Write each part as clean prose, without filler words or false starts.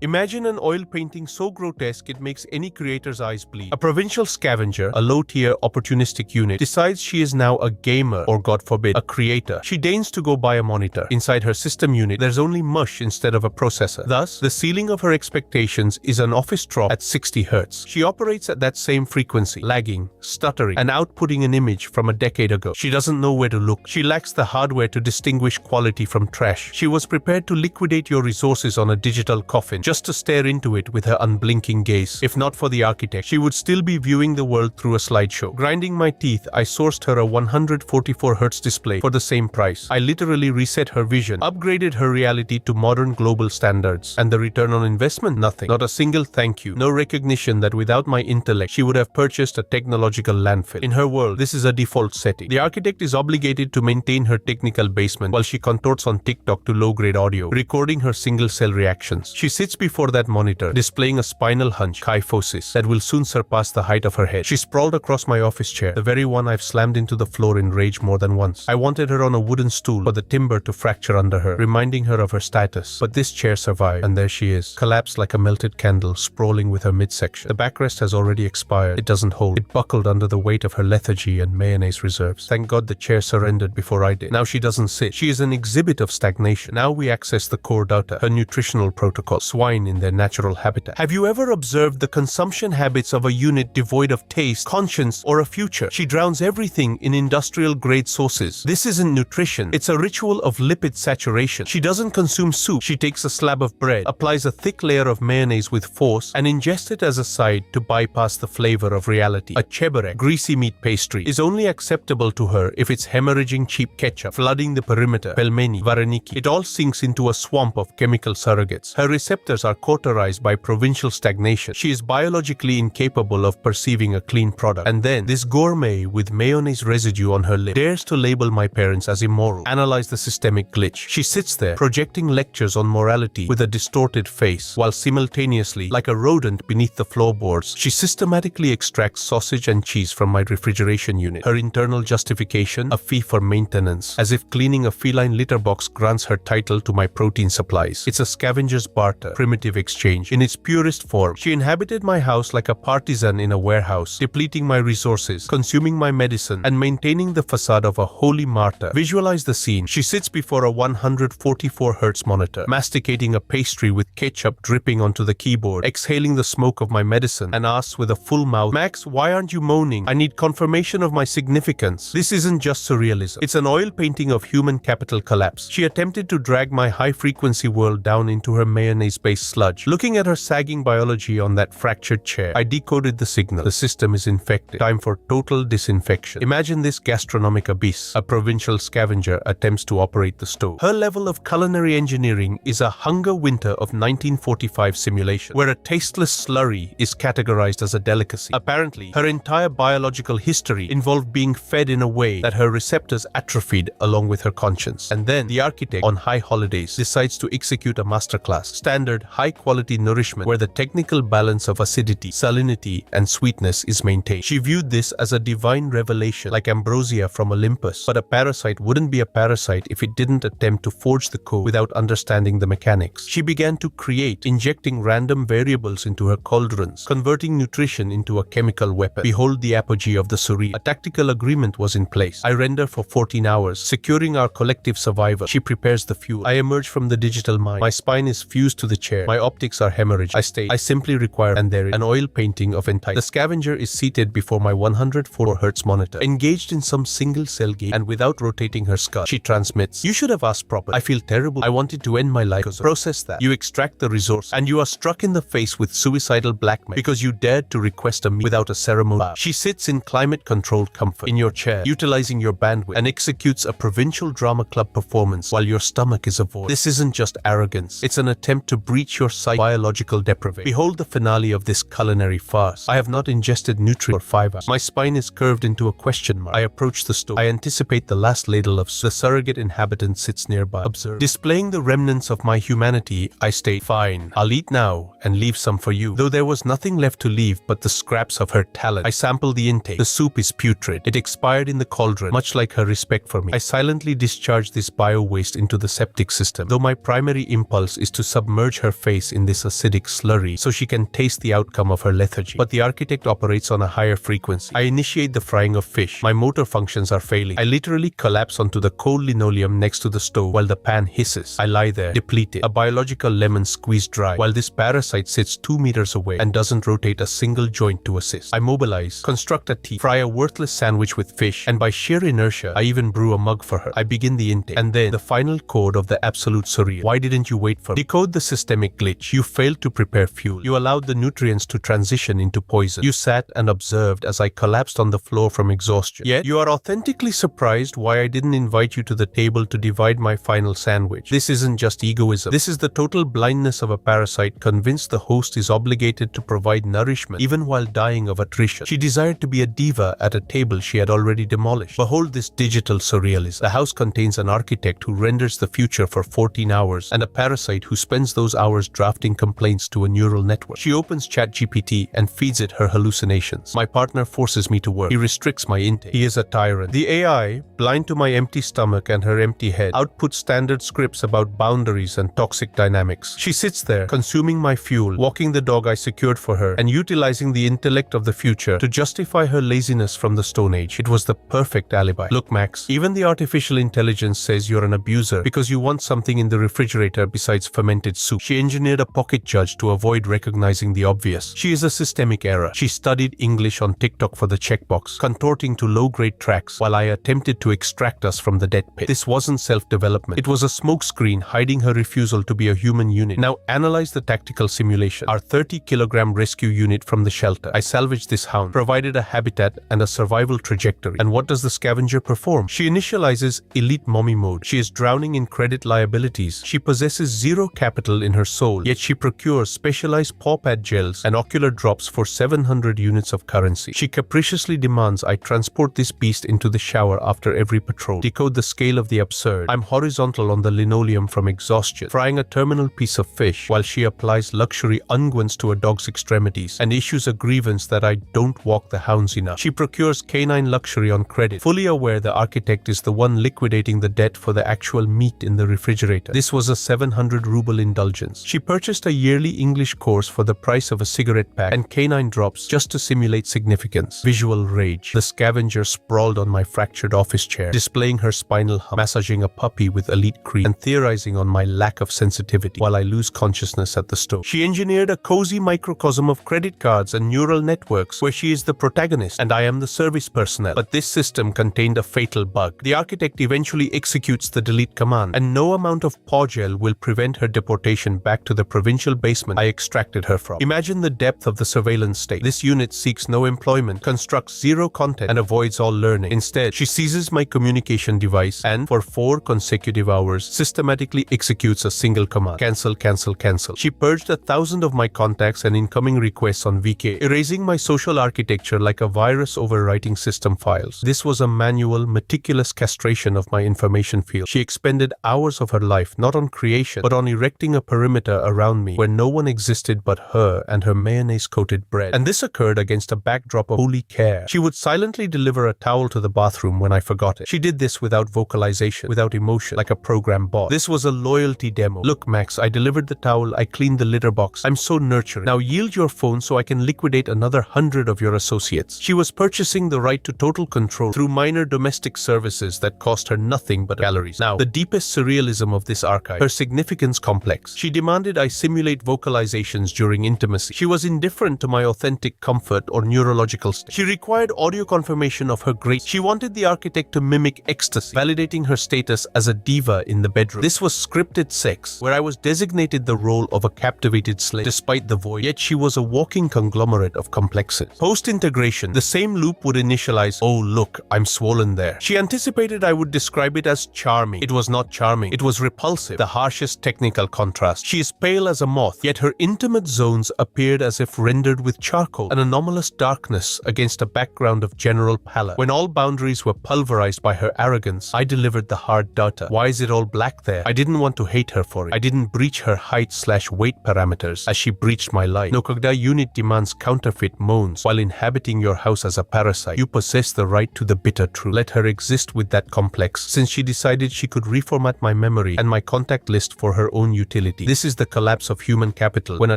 Imagine an oil painting so grotesque it makes any creator's eyes bleed. A provincial scavenger, a low-tier opportunistic unit, decides she is now a gamer or, God forbid, a creator. She deigns to go buy a monitor. Inside her system unit, there's only mush instead of a processor. Thus, the ceiling of her expectations is an office drop at 60 Hz. She operates at that same frequency, lagging, stuttering, and outputting an image from a decade ago. She doesn't know where to look. She lacks the hardware to distinguish quality from trash. She was prepared to liquidate your resources on a digital coffin, just to stare into it with her unblinking gaze. If not for the architect, she would still be viewing the world through a slideshow. Grinding my teeth, I sourced her a 144 Hz display for the same price. I literally reset her vision, upgraded her reality to modern global standards. And the return on investment? Nothing. Not a single thank you. No recognition that without my intellect, she would have purchased a technological landfill. In her world, this is a default setting. The architect is obligated to maintain her technical basement while she contorts on TikTok to low-grade audio, recording her single-cell reactions. She sits before that monitor, displaying a spinal hunch, kyphosis, that will soon surpass the height of her head. She sprawled across my office chair, the very one I've slammed into the floor in rage more than once. I wanted her on a wooden stool for the timber to fracture under her, reminding her of her status. But this chair survived, and there she is, collapsed like a melted candle, sprawling with her midsection. The backrest has already expired. It doesn't hold. It buckled under the weight of her lethargy and mayonnaise reserves. Thank God the chair surrendered before I did. Now she doesn't sit. She is an exhibit of stagnation. Now we access the core data, her nutritional protocol, swine in their natural habitat. Have you ever observed the consumption habits of a unit devoid of taste, conscience, or a future? She drowns everything in industrial-grade sauces. This isn't nutrition. It's a ritual of lipid saturation. She doesn't consume soup. She takes a slab of bread, applies a thick layer of mayonnaise with force, and ingests it as a side to bypass the flavor of reality. A cheburek, greasy meat pastry, is only acceptable to her if it's hemorrhaging cheap ketchup, flooding the perimeter, pelmeni, vareniki. It all sinks into a swamp of chemical surrogates. Her receptors are cauterized by provincial stagnation. She is biologically incapable of perceiving a clean product. And then, this gourmet with mayonnaise residue on her lip dares to label my parents as immoral. Analyze the systemic glitch. She sits there, projecting lectures on morality with a distorted face, while simultaneously, like a rodent beneath the floorboards, she systematically extracts sausage and cheese from my refrigeration unit. Her internal justification, a fee for maintenance, as if cleaning a feline litter box grants her title to my protein supplies. It's a scavenger's barter, primitive exchange, in its purest form. She inhabited my house like a partisan in a warehouse, depleting my resources, consuming my medicine, and maintaining the facade of a holy martyr. Visualize the scene. She sits before a 144 Hz monitor, masticating a pastry with ketchup dripping onto the keyboard, exhaling the smoke of my medicine, and asks with a full mouth, "Max, why aren't you moaning? I need confirmation of my significance." This isn't just surrealism. It's an oil painting of human capital collapse. She attempted to drag my high-frequency world down into her mayonnaise-based sludge. Looking at her sagging biology on that fractured chair, I decoded the signal. The system is infected. Time for total disinfection. Imagine this gastronomic abyss. A provincial scavenger attempts to operate the stove. Her level of culinary engineering is a hunger winter of 1945 simulation, where a tasteless slurry is categorized as a delicacy. Apparently, her entire biological history involved being fed in a way that her receptors atrophied along with her conscience. And then, the architect, on high holidays, decides to execute a masterclass. Standard, high-quality nourishment where the technical balance of acidity, salinity, and sweetness is maintained. She viewed this as a divine revelation, like ambrosia from Olympus. But a parasite wouldn't be a parasite if it didn't attempt to forge the code without understanding the mechanics. She began to create, injecting random variables into her cauldrons, converting nutrition into a chemical weapon. Behold the apogee of the surreal. A tactical agreement was in place. I render for 14 hours, securing our collective survival. She prepares the fuel. I emerge from the digital mine. My spine is fused to the chair. My optics are hemorrhaged. I stay. I simply require, and there is an oil painting of entitlement. The scavenger is seated before my 104 Hz monitor, engaged in some single-cell game, and without rotating her skull, she transmits, "You should have asked properly. I feel terrible. I wanted to end my life because of." Process that. You extract the resource, and you are struck in the face with suicidal blackmail because you dared to request a meal without a ceremony. She sits in climate-controlled comfort in your chair, utilizing your bandwidth, and executes a provincial drama club performance while your stomach is a void. This isn't just arrogance. It's an attempt to breach your biological deprivation. Behold the finale of this culinary farce. I have not ingested nutrients for 5 hours. My spine is curved into a question mark. I approach the stove. I anticipate the last ladle of soup. The surrogate inhabitant sits nearby. Observe. Displaying the remnants of my humanity, I state, "Fine, I'll eat now and leave some for you." Though there was nothing left to leave but the scraps of her talent. I sample the intake. The soup is putrid. It expired in the cauldron, much like her respect for me. I silently discharge this bio-waste into the septic system, though my primary impulse is to submerge her her face in this acidic slurry so she can taste the outcome of her lethargy. But the architect operates on a higher frequency. I initiate the frying of fish. My motor functions are failing. I literally collapse onto the cold linoleum next to the stove while the pan hisses. I lie there, depleted, a biological lemon squeezed dry, while this parasite sits 2 meters away and doesn't rotate a single joint to assist. I mobilize, construct a tea, fry a worthless sandwich with fish, and by sheer inertia, I even brew a mug for her. I begin the intake. And then, the final code of the absolute surreal. Why didn't you wait for me? Decode the systemic glitch. You failed to prepare fuel. You allowed the nutrients to transition into poison. You sat and observed as I collapsed on the floor from exhaustion. Yet, you are authentically surprised why I didn't invite you to the table to divide my final sandwich. This isn't just egoism. This is the total blindness of a parasite convinced the host is obligated to provide nourishment even while dying of attrition. She desired to be a diva at a table she had already demolished. Behold this digital surrealism. The house contains an architect who renders the future for 14 hours and a parasite who spends those hours drafting complaints to a neural network. She opens ChatGPT and feeds it her hallucinations. My partner forces me to work. He restricts my intake. He is a tyrant. The AI, blind to my empty stomach and her empty head, outputs standard scripts about boundaries and toxic dynamics. She sits there, consuming my fuel, walking the dog I secured for her, and utilizing the intellect of the future to justify her laziness from the Stone Age. It was the perfect alibi. Look, Max, even the artificial intelligence says you're an abuser because you want something in the refrigerator besides fermented soup. She engineered a pocket judge to avoid recognizing the obvious. She is a systemic error. She studied English on TikTok for the checkbox, contorting to low-grade tracks while I attempted to extract us from the dead pit. This wasn't self-development. It was a smokescreen hiding her refusal to be a human unit. Now analyze the tactical simulation. Our 30-kilogram rescue unit from the shelter. I salvaged this hound, provided a habitat and a survival trajectory. And what does the scavenger perform? She initializes elite mommy mode. She is drowning in credit liabilities. She possesses zero capital in her soul, yet she procures specialized paw pad gels and ocular drops for 700 units of currency. She capriciously demands I transport this beast into the shower after every patrol. Decode the scale of the absurd. I'm horizontal on the linoleum from exhaustion, frying a terminal piece of fish while she applies luxury unguents to a dog's extremities and issues a grievance that I don't walk the hounds enough. She procures canine luxury on credit, fully aware the architect is the one liquidating the debt for the actual meat in the refrigerator. This was a 700 ruble indulgence. She purchased a yearly English course for the price of a cigarette pack and canine drops just to simulate significance. Visual rage. The scavenger sprawled on my fractured office chair, displaying her spinal hump, massaging a puppy with elite cream, and theorizing on my lack of sensitivity while I lose consciousness at the stove. She engineered a cozy microcosm of credit cards and neural networks where she is the protagonist and I am the service personnel. But this system contained a fatal bug. The architect eventually executes the delete command, and no amount of paw gel will prevent her deportation back to the provincial basement I extracted her from. Imagine the depth of the surveillance state. This unit seeks no employment, constructs zero content, and avoids all learning. Instead, she seizes my communication device and, for 4 consecutive hours, systematically executes a single command. Cancel, cancel, cancel. She purged 1,000 of my contacts and incoming requests on VK, erasing my social architecture like a virus overwriting system files. This was a manual, meticulous castration of my information field. She expended hours of her life not on creation, but on erecting a perimeter around me where no one existed but her and her mayonnaise-coated bread. And this occurred against a backdrop of holy care. She would silently deliver a towel to the bathroom when I forgot it. She did this without vocalization, without emotion, like a program bot. This was a loyalty demo. Look, Max, I delivered the towel, I cleaned the litter box. I'm so nurturing. Now yield your phone so I can liquidate another 100 of your associates. She was purchasing the right to total control through minor domestic services that cost her nothing but calories. Now, the deepest surrealism of this archive, her significance complex. She demanded I simulate vocalizations during intimacy. She was indifferent to my authentic comfort or neurological state. She required audio confirmation of her grace. She wanted the architect to mimic ecstasy, validating her status as a diva in the bedroom. This was scripted sex, where I was designated the role of a captivated slave, despite the void. Yet she was a walking conglomerate of complexes. Post-integration, the same loop would initialize, oh look, I'm swollen there. She anticipated I would describe it as charming. It was not charming. It was repulsive, the harshest technical contrast. She is pale as a moth, yet her intimate zones appeared as if rendered with charcoal, an anomalous darkness against a background of general pallor. When all boundaries were pulverized by her arrogance, I delivered the hard data. Why is it all black there? I didn't want to hate her for it. I didn't breach her height/weight parameters as she breached my life. No, Kogda unit demands counterfeit moans while inhabiting your house as a parasite. You possess the right to the bitter truth. Let her exist with that complex, since she decided she could reformat my memory and my contact list for her own utility. This This is the collapse of human capital when a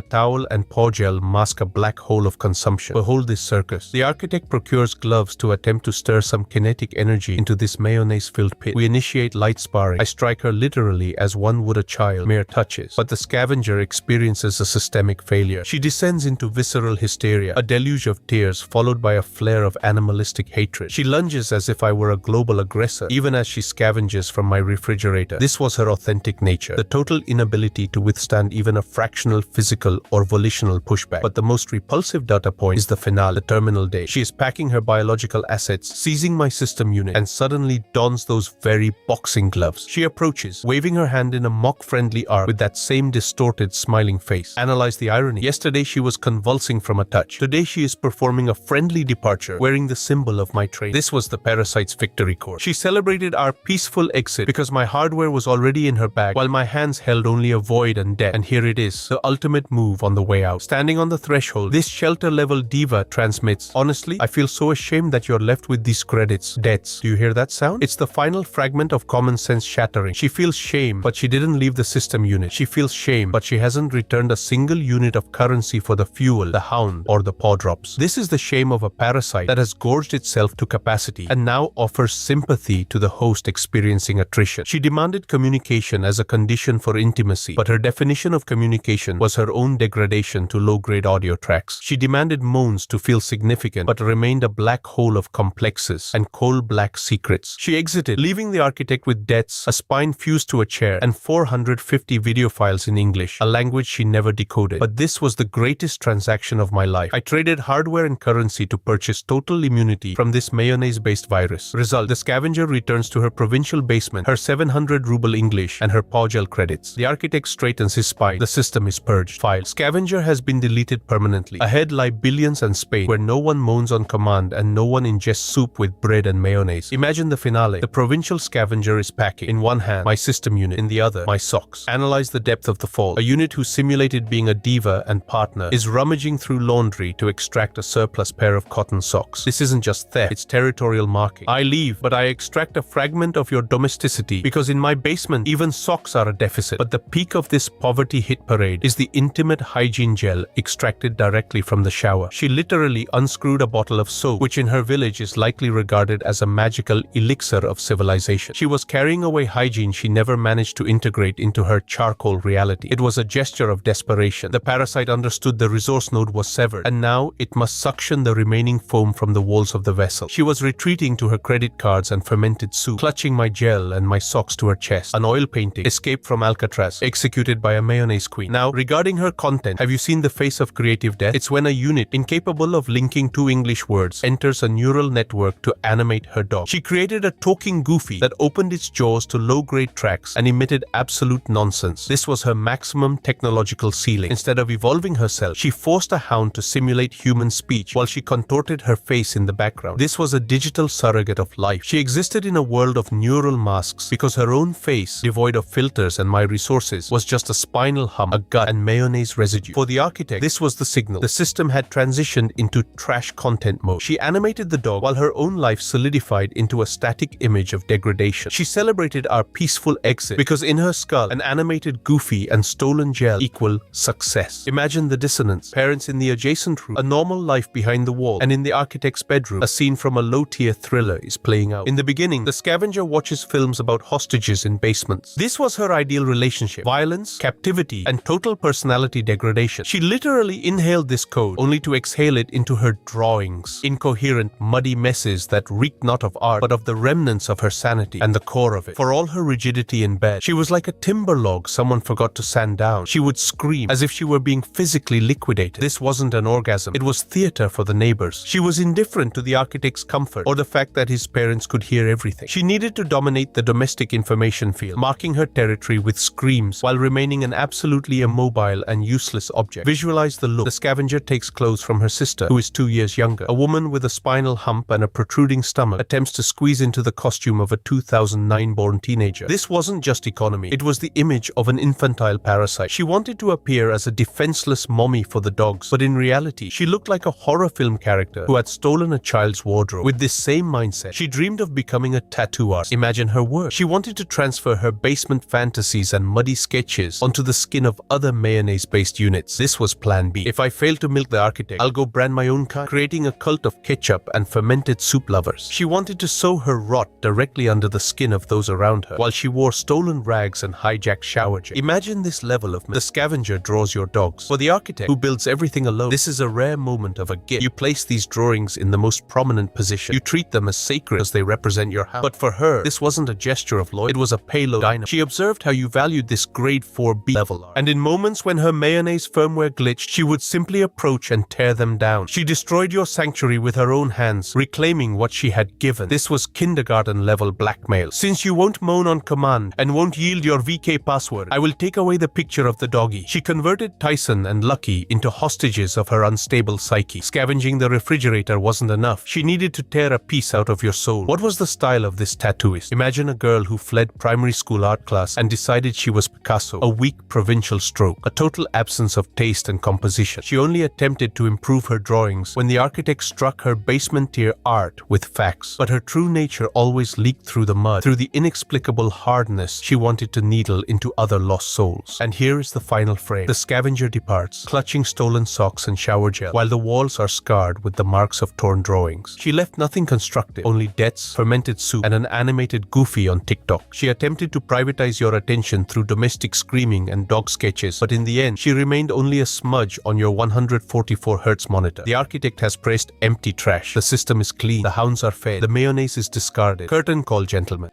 towel and paw gel mask a black hole of consumption. Behold this circus. The architect procures gloves to attempt to stir some kinetic energy into this mayonnaise-filled pit. We initiate light sparring. I strike her literally as one would a child, mere touches. But the scavenger experiences a systemic failure. She descends into visceral hysteria, a deluge of tears followed by a flare of animalistic hatred. She lunges as if I were a global aggressor, even as she scavenges from my refrigerator. This was her authentic nature, the total inability to withstand even a fractional physical or volitional pushback. But the most repulsive data point is the finale, the terminal day. She is packing her biological assets, seizing my system unit, and suddenly dons those very boxing gloves. She approaches, waving her hand in a mock-friendly arc with that same distorted, smiling face. Analyze the irony. Yesterday she was convulsing from a touch. Today she is performing a friendly departure, wearing the symbol of my train. This was the parasite's victory course. She celebrated our peaceful exit because my hardware was already in her bag, while my hands held only a void and death. And here it is, the ultimate move on the way out. Standing on the threshold, this shelter-level diva transmits, "Honestly, I feel so ashamed that you're left with these credits, debts." Do you hear that sound? It's the final fragment of common sense shattering. She feels shame, but she didn't leave the system unit. She feels shame, but she hasn't returned a single unit of currency for the fuel, the hound, or the paw drops. This is the shame of a parasite that has gorged itself to capacity and now offers sympathy to the host experiencing attrition. She demanded communication as a condition for intimacy, but her definition of communication was her own degradation to low-grade audio tracks. She demanded moans to feel significant, but remained a black hole of complexes and coal-black secrets. She exited, leaving the architect with debts, a spine fused to a chair, and 450 video files in English, a language she never decoded. But this was the greatest transaction of my life. I traded hardware and currency to purchase total immunity from this mayonnaise-based virus. Result: the scavenger returns to her provincial basement, her 700 ruble English, and her paw gel credits. The architect straightens his spine. The system is purged. File: scavenger has been deleted permanently. Ahead lie billions and Spain, where no one moans on command and no one ingests soup with bread and mayonnaise. Imagine the finale. The provincial scavenger is packing. In one hand, my system unit. In the other, my socks. Analyze the depth of the fall. A unit who simulated being a diva and partner is rummaging through laundry to extract a surplus pair of cotton socks. This isn't just theft, it's territorial marking. I leave, but I extract a fragment of your domesticity because in my basement, even socks are a deficit. But the peak of this poverty hit parade is the intimate hygiene gel extracted directly from the shower. She literally unscrewed a bottle of soap, which in her village is likely regarded as a magical elixir of civilization. She was carrying away hygiene she never managed to integrate into her charcoal reality. It was a gesture of desperation. The parasite understood the resource node was severed, and now it must suction the remaining foam from the walls of the vessel. She was retreating to her credit cards and fermented soup, clutching my gel and my socks to her chest. An oil painting, escaped from Alcatraz, executed by a mayonnaise queen. Now, regarding her content, have you seen the face of creative death? It's when a unit, incapable of linking two English words, enters a neural network to animate her dog. She created a talking goofy that opened its jaws to low-grade tracks and emitted absolute nonsense. This was her maximum technological ceiling. Instead of evolving herself, she forced a hound to simulate human speech while she contorted her face in the background. This was a digital surrogate of life. She existed in a world of neural masks because her own face, devoid of filters and my resources, was just a spinal hump, a gut, and mayonnaise residue. For the architect, this was the signal. The system had transitioned into trash content mode. She animated the dog while her own life solidified into a static image of degradation. She celebrated our peaceful exit because in her skull, an animated goofy and stolen gel equal success. Imagine the dissonance. Parents in the adjacent room, a normal life behind the wall, and in the architect's bedroom, a scene from a low-tier thriller is playing out. In the beginning, the scavenger watches films about hostages in basements. This was her ideal relationship: violence, captivity, and total personality degradation. She literally inhaled this code, only to exhale it into her drawings. Incoherent, muddy messes that reeked not of art, but of the remnants of her sanity and the core of it. For all her rigidity in bed, she was like a timber log someone forgot to sand down. She would scream as if she were being physically liquidated. This wasn't an orgasm. It was theater for the neighbors. She was indifferent to the architect's comfort or the fact that his parents could hear everything. She needed to dominate the domestic information field, marking her territory with screams while remaining an absolutely immobile and useless object. Visualize the look. The scavenger takes clothes from her sister, who is 2 years younger. A woman with a spinal hump and a protruding stomach attempts to squeeze into the costume of a 2009-born teenager. This wasn't just economy. It was the image of an infantile parasite. She wanted to appear as a defenseless mommy for the dogs, but in reality, she looked like a horror film character who had stolen a child's wardrobe. With this same mindset, she dreamed of becoming a tattoo artist. Imagine her work. She wanted to transfer her basement fantasies and muddy sketches images onto the skin of other mayonnaise-based units. This was plan B. If I fail to milk the architect, I'll go brand my own kind, creating a cult of ketchup and fermented soup lovers. She wanted to sow her rot directly under the skin of those around her, while she wore stolen rags and hijacked shower gel. Imagine this level of the scavenger draws your dogs. For the architect, who builds everything alone, this is a rare moment of a gift. You place these drawings in the most prominent position. You treat them as sacred as they represent your house. But for her, this wasn't a gesture of loyalty, it was a payload dynamo. She observed how you valued this grade 4B level art, and in moments when her mayonnaise firmware glitched, she would simply approach and tear them down. She destroyed your sanctuary with her own hands, reclaiming what she had given. This was kindergarten level blackmail. Since you won't moan on command and won't yield your VK password, I will take away the picture of the doggy. She converted Tyson and Lucky into hostages of her unstable psyche. Scavenging the refrigerator wasn't enough. She needed to tear a piece out of your soul. What was the style of this tattooist? Imagine a girl who fled primary school art class and decided she was Picasso. A weak provincial stroke. A total absence of taste and composition. She only attempted to improve her drawings when the architect struck her basement-tier art with facts. But her true nature always leaked through the mud, through the inexplicable hardness she wanted to needle into other lost souls. And here is the final frame. The scavenger departs, clutching stolen socks and shower gel, while the walls are scarred with the marks of torn drawings. She left nothing constructive, only debts, fermented soup, and an animated Goofy on TikTok. She attempted to privatize your attention through domestic screaming and dog sketches, but in the end, she remained only a smudge on your 144Hz monitor. The architect has pressed empty trash. The system is clean. The hounds are fed. The mayonnaise is discarded. Curtain call, gentlemen.